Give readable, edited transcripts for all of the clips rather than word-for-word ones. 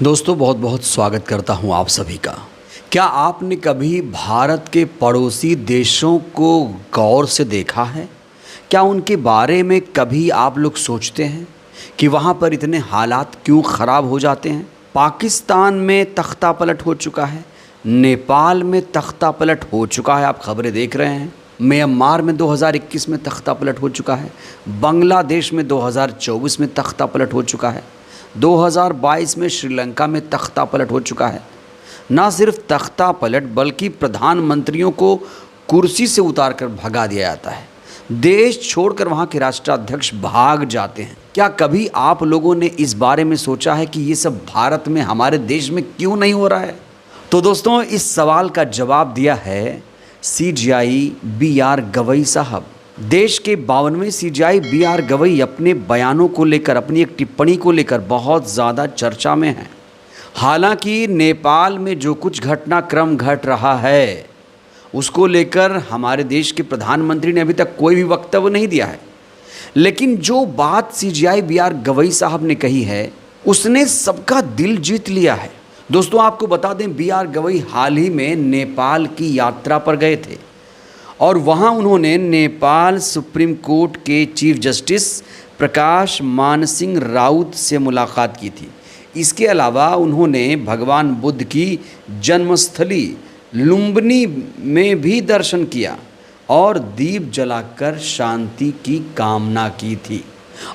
दोस्तों बहुत बहुत स्वागत करता हूं आप सभी का। क्या आपने कभी भारत के पड़ोसी देशों को गौर से देखा है? क्या उनके बारे में कभी आप लोग सोचते हैं कि वहाँ पर इतने हालात क्यों ख़राब हो जाते हैं? पाकिस्तान में तख्तापलट हो चुका है, नेपाल में तख्तापलट हो चुका है, आप खबरें देख रहे हैं। म्यांमार में 2021 में तख्तापलट हो चुका है, बांग्लादेश में 2024 में तख्तापलट हो चुका है, 2022 में श्रीलंका में तख्तापलट हो चुका है। ना सिर्फ तख्तापलट बल्कि प्रधानमंत्रियों को कुर्सी से उतारकर भगा दिया जाता है, देश छोड़कर वहाँ के राष्ट्राध्यक्ष भाग जाते हैं। क्या कभी आप लोगों ने इस बारे में सोचा है कि ये सब भारत में, हमारे देश में क्यों नहीं हो रहा है? तो दोस्तों, इस सवाल का जवाब दिया है CGI BR गवई साहब। देश के 52वें CGI BR गवई अपने बयानों को लेकर, अपनी एक टिप्पणी को लेकर बहुत ज़्यादा चर्चा में हैं। हालांकि नेपाल में जो कुछ घटनाक्रम घट रहा है उसको लेकर हमारे देश के प्रधानमंत्री ने अभी तक कोई भी वक्तव्य नहीं दिया है, लेकिन जो बात CGI BR गवई साहब ने कही है उसने सबका दिल जीत लिया है। दोस्तों, आपको बता दें, BR गवई हाल ही में नेपाल की यात्रा पर गए थे और वहां उन्होंने नेपाल सुप्रीम कोर्ट के चीफ जस्टिस प्रकाश मानसिंह राउत से मुलाकात की थी। इसके अलावा उन्होंने भगवान बुद्ध की जन्मस्थली लुम्बिनी में भी दर्शन किया और दीप जलाकर शांति की कामना की थी।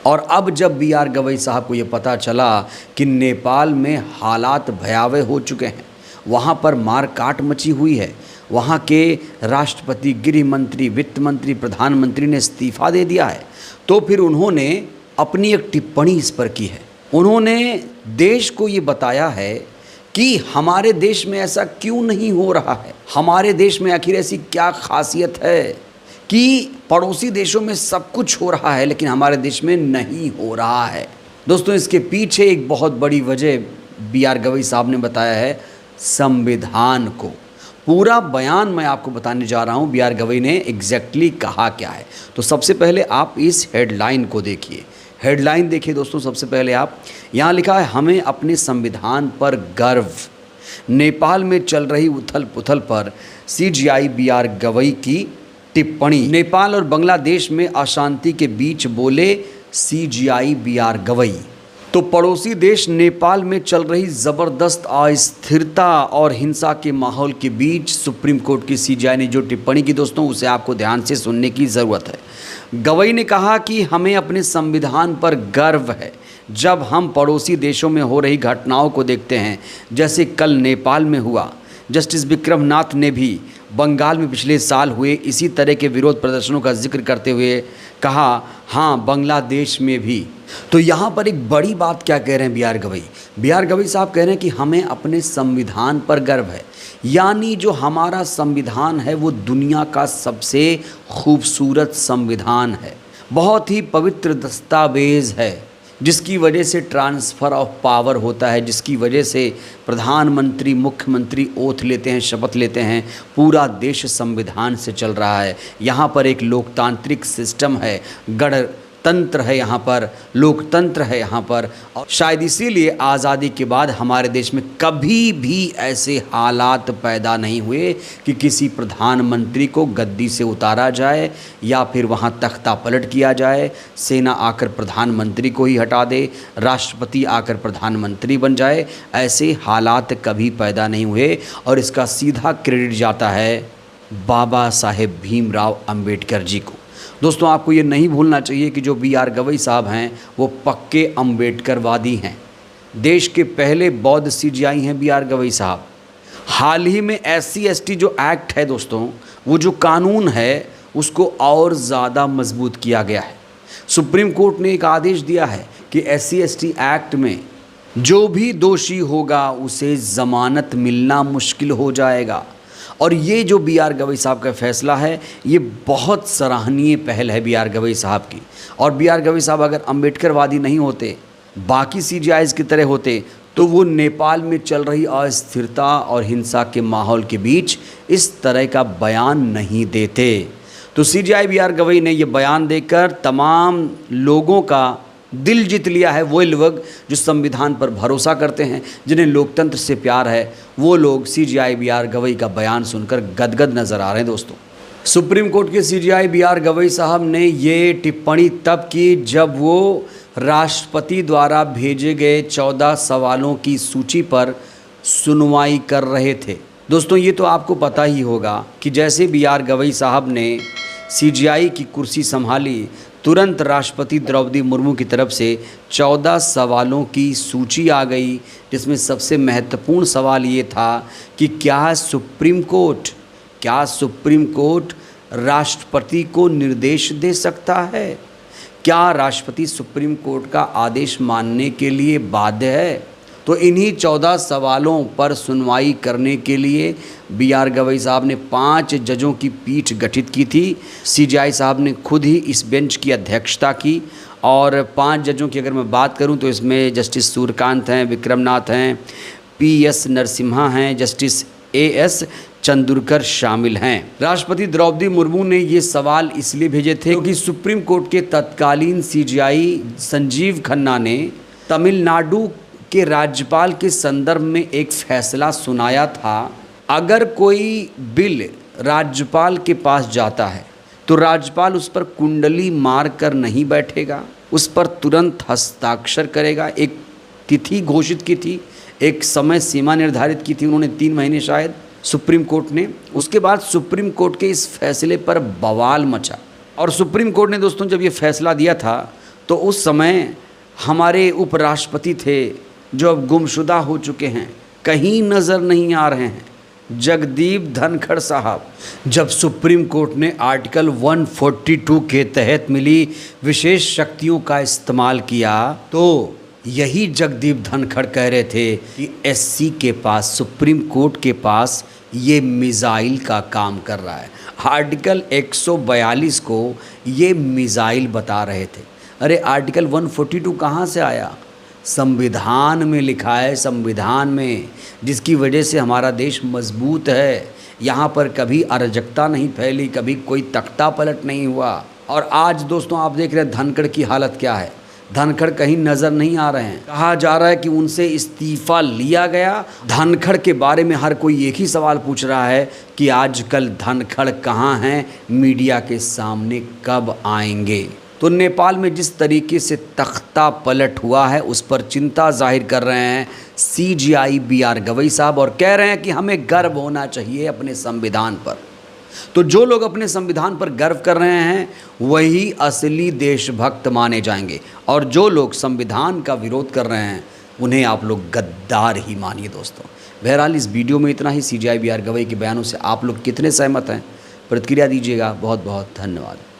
और अब जब BR गवई साहब को ये पता चला कि नेपाल में हालात भयावह हो चुके हैं, वहाँ पर मारकाट मची हुई है, वहाँ के राष्ट्रपति, गृह मंत्री, वित्त मंत्री, प्रधानमंत्री ने इस्तीफा दे दिया है, तो फिर उन्होंने अपनी एक टिप्पणी इस पर की है। उन्होंने देश को ये बताया है कि हमारे देश में ऐसा क्यों नहीं हो रहा है, हमारे देश में आखिर ऐसी क्या खासियत है कि पड़ोसी देशों में सब कुछ हो रहा है लेकिन हमारे देश में नहीं हो रहा है। दोस्तों, इसके पीछे एक बहुत बड़ी वजह BR गवई साहब ने बताया है संविधान को। पूरा बयान मैं आपको बताने जा रहा हूँ BR गवई ने एग्जैक्टली कहा क्या है। तो सबसे पहले आप इस हेडलाइन को देखिए। हेडलाइन देखिए दोस्तों, सबसे पहले आप यहाँ लिखा है, हमें अपने संविधान पर गर्व। नेपाल में चल रही उथल पुथल पर CGI BR गवई की टिप्पणी। नेपाल और बांग्लादेश में अशांति के बीच बोले CGI BR गवई। तो पड़ोसी देश नेपाल में चल रही ज़बरदस्त अस्थिरता और हिंसा के माहौल के बीच सुप्रीम कोर्ट की CGI ने जो टिप्पणी की दोस्तों, उसे आपको ध्यान से सुनने की ज़रूरत है। गवई ने कहा कि हमें अपने संविधान पर गर्व है जब हम पड़ोसी देशों में हो रही घटनाओं को देखते हैं, जैसे कल नेपाल में हुआ। जस्टिस विक्रमनाथ ने भी बंगाल में पिछले साल हुए इसी तरह के विरोध प्रदर्शनों का जिक्र करते हुए कहा, हाँ, बांग्लादेश में भी। तो यहाँ पर एक बड़ी बात क्या कह रहे हैं BR गवई साहब कह रहे हैं कि हमें अपने संविधान पर गर्व है, यानी जो हमारा संविधान है वो दुनिया का सबसे खूबसूरत संविधान है, बहुत ही पवित्र दस्तावेज है, जिसकी वजह से ट्रांसफ़र ऑफ पावर होता है, जिसकी वजह से प्रधानमंत्री, मुख्यमंत्री ओथ लेते हैं, शपथ लेते हैं। पूरा देश संविधान से चल रहा है। यहाँ पर एक लोकतांत्रिक सिस्टम है, गणतंत्र है, यहाँ पर लोकतंत्र है यहाँ पर। और शायद इसीलिए आज़ादी के बाद हमारे देश में कभी भी ऐसे हालात पैदा नहीं हुए कि किसी प्रधानमंत्री को गद्दी से उतारा जाए या फिर वहाँ तख्ता पलट किया जाए, सेना आकर प्रधानमंत्री को ही हटा दे, राष्ट्रपति आकर प्रधानमंत्री बन जाए। ऐसे हालात कभी पैदा नहीं हुए और इसका सीधा क्रेडिट जाता है बाबा साहेब भीमराव अंबेडकर जी को। दोस्तों, आपको ये नहीं भूलना चाहिए कि जो BR गवई साहब हैं वो पक्के अंबेडकरवादी हैं। देश के पहले बौद्ध CGI हैं BR गवई साहब। हाल ही में SC ST जो एक्ट है दोस्तों, वो जो कानून है उसको और ज़्यादा मजबूत किया गया है। सुप्रीम कोर्ट ने एक आदेश दिया है कि SC ST एक्ट में जो भी दोषी होगा उसे ज़मानत मिलना मुश्किल हो जाएगा। और ये जो BR गवई साहब का फैसला है, ये बहुत सराहनीय पहल है BR गवई साहब की। और BR गवई साहब अगर अंबेडकरवादी नहीं होते, बाकी CGIs की तरह होते, तो वो नेपाल में चल रही अस्थिरता और हिंसा के माहौल के बीच इस तरह का बयान नहीं देते। तो CGI BR गवई ने ये बयान देकर तमाम लोगों का दिल जीत लिया है वो लोग जो संविधान पर भरोसा करते हैं, जिन्हें लोकतंत्र से प्यार है। वो लोग CJI BR गवई का बयान सुनकर गदगद नज़र आ रहे हैं दोस्तों। सुप्रीम कोर्ट के CJI BR गवई साहब ने ये टिप्पणी तब की जब वो राष्ट्रपति द्वारा भेजे गए 14 सवालों की सूची पर सुनवाई कर रहे थे। दोस्तों ये तो आपको पता ही होगा कि जैसे BR गवई साहब ने CJI की कुर्सी संभाली, तुरंत राष्ट्रपति द्रौपदी मुर्मू की तरफ से 14 सवालों की सूची आ गई, जिसमें सबसे महत्वपूर्ण सवाल ये था कि क्या सुप्रीम कोर्ट राष्ट्रपति को निर्देश दे सकता है? क्या राष्ट्रपति सुप्रीम कोर्ट का आदेश मानने के लिए बाध्य है? तो इन्हीं 14 सवालों पर सुनवाई करने के लिए BR गवई साहब ने 5 जजों की पीठ गठित की थी। CJI साहब ने खुद ही इस बेंच की अध्यक्षता की और 5 जजों की अगर मैं बात करूं तो इसमें जस्टिस सूर्यकांत हैं, विक्रमनाथ हैं, PS नरसिम्हा हैं, जस्टिस AS चंदुरकर शामिल हैं। राष्ट्रपति द्रौपदी मुर्मू ने ये सवाल इसलिए भेजे थे क्योंकि सुप्रीम कोर्ट के तत्कालीन CJI संजीव खन्ना ने तमिलनाडु के राज्यपाल के संदर्भ में एक फैसला सुनाया था। अगर कोई बिल राज्यपाल के पास जाता है तो राज्यपाल उस पर कुंडली मार कर नहीं बैठेगा, उस पर तुरंत हस्ताक्षर करेगा। एक तिथि घोषित की थी, एक समय सीमा निर्धारित की थी उन्होंने, 3 महीने शायद, सुप्रीम कोर्ट ने। उसके बाद सुप्रीम कोर्ट के इस फैसले पर बवाल मचा और सुप्रीम कोर्ट ने दोस्तों जब ये फैसला दिया था तो उस समय हमारे उपराष्ट्रपति थे जो अब गुमशुदा हो चुके हैं, कहीं नज़र नहीं आ रहे हैं, जगदीप धनखड़ साहब। जब सुप्रीम कोर्ट ने आर्टिकल 142 के तहत मिली विशेष शक्तियों का इस्तेमाल किया तो यही जगदीप धनखड़ कह रहे थे कि SC के पास, सुप्रीम कोर्ट के पास ये मिसाइल का काम कर रहा है। आर्टिकल 142 को ये मिसाइल बता रहे थे। अरे आर्टिकल 142 कहाँ से आया? संविधान में लिखा है, संविधान में, जिसकी वजह से हमारा देश मजबूत है। यहाँ पर कभी अराजकता नहीं फैली, कभी कोई तख्ता पलट नहीं हुआ। और आज दोस्तों आप देख रहे हैं धनखड़ की हालत क्या है। धनखड़ कहीं नज़र नहीं आ रहे हैं। कहा जा रहा है कि उनसे इस्तीफा लिया गया। धनखड़ के बारे में हर कोई एक ही सवाल पूछ रहा है कि आजकल धनखड़ कहाँ हैं, मीडिया के सामने कब आएंगे? तो नेपाल में जिस तरीके से तख्ता पलट हुआ है उस पर चिंता जाहिर कर रहे हैं CJI BR गवई साहब और कह रहे हैं कि हमें गर्व होना चाहिए अपने संविधान पर। तो जो लोग अपने संविधान पर गर्व कर रहे हैं वही असली देशभक्त माने जाएंगे और जो लोग संविधान का विरोध कर रहे हैं उन्हें आप लोग गद्दार ही मानिए दोस्तों। बहरहाल इस वीडियो में इतना ही। CJI BR गवई के बयानों से आप लोग कितने सहमत हैं, प्रतिक्रिया दीजिएगा। बहुत बहुत धन्यवाद।